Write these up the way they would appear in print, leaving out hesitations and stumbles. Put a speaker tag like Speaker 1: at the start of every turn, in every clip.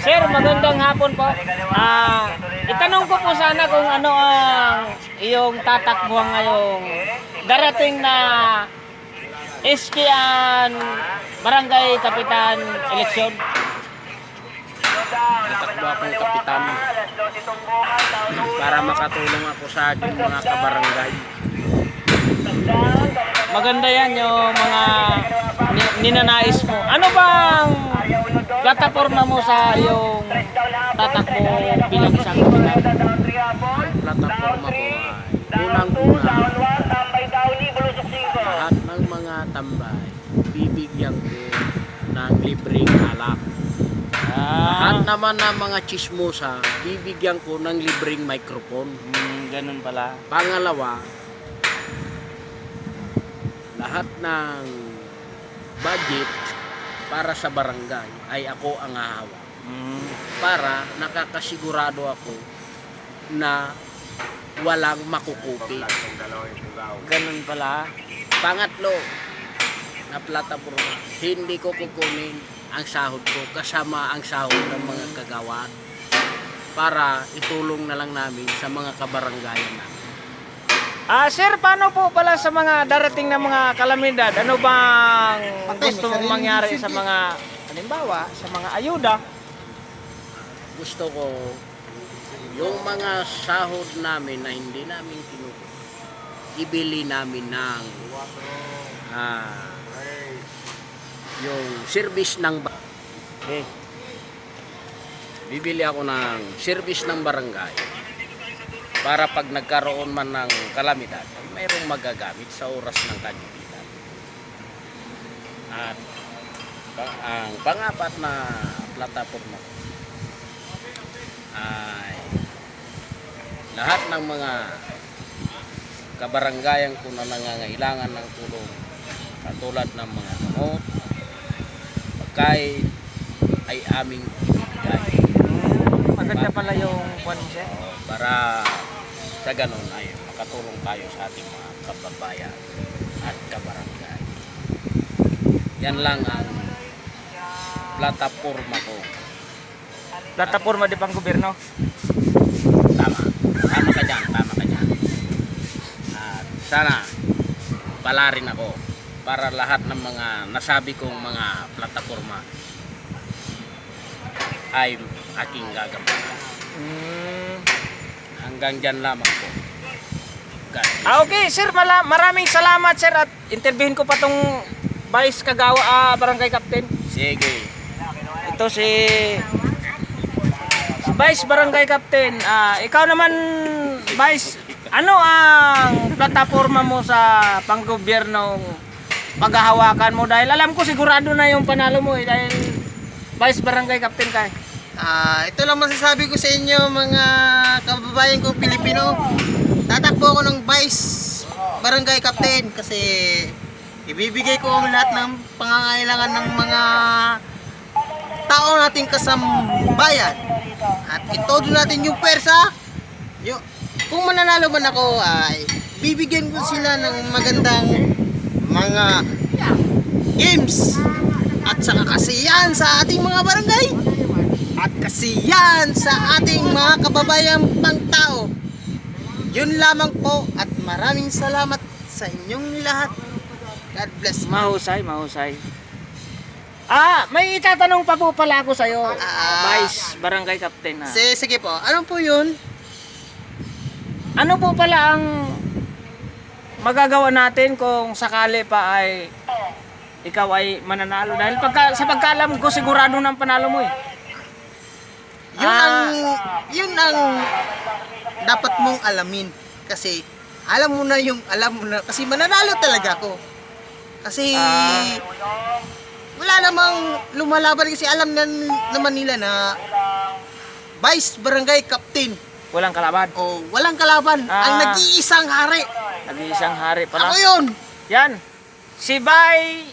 Speaker 1: Sir, magandang hapon po. Itanong ko po sana kung ano ang iyong tatakbuhan ngayong darating na Iskian Barangay Kapitan Eleksyon.
Speaker 2: Natakbo akong kapitan para makatulong ako sa ating mga kabarangay.
Speaker 1: Maganda yan yung mga ninanais mo. Ano bang plataforma mo sa iyong tatakbo bilang isang kapitan?
Speaker 2: Ang plataforma ko ay unang-una, lahat ng mga tambay bibigyan ko ng libreng alak. Lahat naman ng mga chismosa bibigyan ko ng libreng microphone.
Speaker 1: Ganun pala.
Speaker 2: Pangalawa, lahat ng budget para sa barangay ay ako ang hahawak. Para nakakasigurado ako na walang makukupi.
Speaker 1: Ganun pala.
Speaker 2: Pangatlo, na plataforma, hindi ko kukunin ang sahod ko kasama ang sahod ng mga kagawad para itulong na lang namin sa mga kabaranggayan namin.
Speaker 1: Sir, paano po pala sa mga darating na mga kalamidad? Ano bang gusto mong mangyari sa mga, halimbawa, sa mga ayuda?
Speaker 2: Gusto ko yung mga sahod namin na hindi namin kinukuha, ibili namin ng yung service ng bibili ako ng service ng barangay para pag nagkaroon man ng kalamidad ay mayroong magagamit sa oras ng kagipitan. At ang pang-apat na plataforma ko ay lahat ng mga kabaranggayan ko na nangangailangan ng tulong katulad ng mga gamot, pagkain ay aming ibigay.
Speaker 1: Maganda pala yung kwan mo, sir.
Speaker 2: Para sa ganun ay makatulong tayo sa ating mga kababayan at kabarangay. Yan lang ang plataforma ko.
Speaker 1: Plataforma di pang gobyerno.
Speaker 2: Tama. Tama ka dyan. At sana pala rin ako para lahat ng mga nasabi kong mga plataforma ay aking gagampanan. Hanggang dyan lamang po.
Speaker 1: Okay, sir, maraming salamat, sir, at interviewin ko pa tong Vice Barangay Captain.
Speaker 2: Sige.
Speaker 1: Ito si Vice Barangay Captain. Ikaw naman, Vice, ano ang plataforma mo sa panggobyernong paghahawakan mo? Dahil alam ko sigurado na yung panalo mo dahil Vice Barangay Captain ka.
Speaker 3: Ito lang masasabi ko sa inyo mga kababayan kong Pilipino. Tatakbo ako ng Vice Barangay Captain kasi ibibigay ko ang lahat ng pangangailangan ng mga tao nating kasambayan. At itodo natin yung pwersa. Kung mananalo man ako ay bibigyan ko sila ng magandang mga games at saka kasiyahan sa ating mga barangay at kasiyahan sa ating mga kababayan pangtao. Yun lamang po at maraming salamat sa inyong lahat. God bless.
Speaker 1: Mahusay. May itatanong pa po pala ako sa'yo, Vice Barangay Captain.
Speaker 3: Sige po, ano po yun?
Speaker 1: Ano po pala ang magagawa natin kung sakali pa ay ikaw ay mananalo? Dahil sa pagkaalam ko, sigurado ng panalo mo eh.
Speaker 3: Yun ang dapat mong alamin. Kasi alam mo na kasi mananalo talaga ako. Kasi wala namang lumalaban kasi alam naman nila na Vice Barangay Captain.
Speaker 1: Walang kalaban.
Speaker 3: Walang kalaban. Ang nag-iisang hari.
Speaker 1: Nag-iisang hari pala.
Speaker 3: Ako yun.
Speaker 1: Yan. Si Bay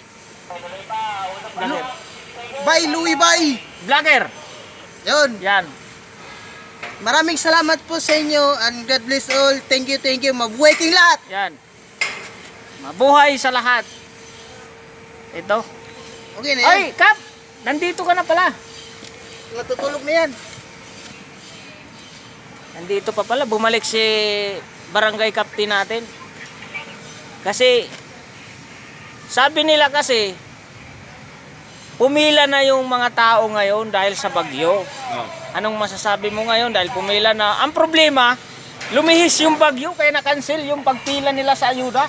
Speaker 3: Louie Bay.
Speaker 1: Vlogger.
Speaker 3: Yun.
Speaker 1: Yan.
Speaker 3: Maraming salamat po sa inyo and God bless all. Thank you. Mabuhay kayong lahat.
Speaker 1: Yan. Mabuhay sa lahat. Ito.
Speaker 3: Okay na yan.
Speaker 1: Ay, Kap! Nandito ka na pala.
Speaker 3: natutulog na yan.
Speaker 1: Nandito pa pala, bumalik si barangay captain natin. Kasi, sabi nila kasi, pumila na yung mga tao ngayon dahil sa bagyo.
Speaker 2: Oh.
Speaker 1: Anong masasabi mo ngayon dahil pumila na? Ang problema, lumihis yung bagyo kaya na-cancel yung pagpila nila sa ayuda.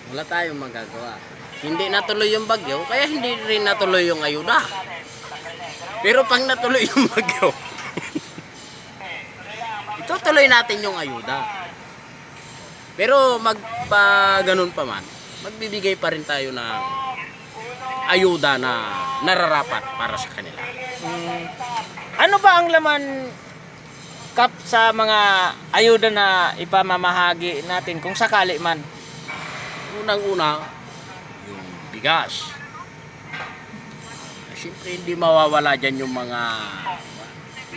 Speaker 2: Wala tayong magagawa. Hindi natuloy yung bagyo, kaya hindi rin natuloy yung ayuda. Pero pag natuloy yung bagyo, itutuloy natin yung ayuda. Pero magpa ganun pa man, magbibigay pa rin tayo ng ayuda na nararapat para sa kanila.
Speaker 1: Ano ba ang laman, Kap, sa mga ayuda na ipamamahagi natin kung sakali man?
Speaker 2: Unang-una, yung bigas. Siyempre hindi mawawala dyan yung mga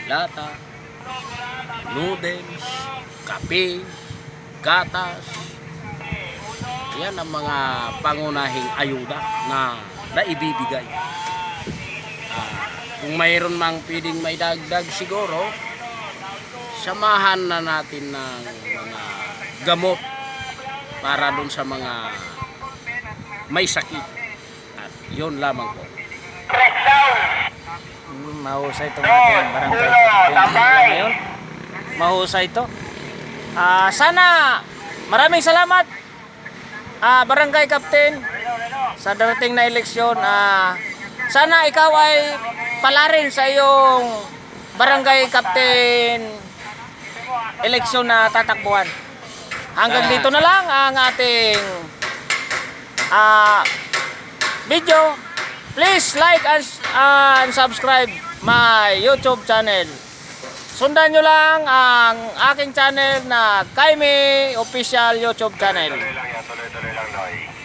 Speaker 2: lata, noodles, kape, gatas. Yan ang mga pangunahing ayuda na naibibigay. Kung mayroon mang pwedeng may dagdag siguro, samahan na natin ng mga gamot para dun sa mga may sakit. At yun lamang po.
Speaker 1: Mahusay itong ating barangay captain ngayon. Mahusay ito. Sana, maraming salamat, barangay captain, sa darating na eleksyon. Sana ikaw ay palarin sa iyong barangay captain eleksyon na tatakbuhan. Hanggang dito na lang ang ating video. Please like and subscribe my YouTube channel. Sundan nyo lang ang aking channel na Kaime Official YouTube channel.
Speaker 4: Tuloy lang yan, tuloy lang, Noy.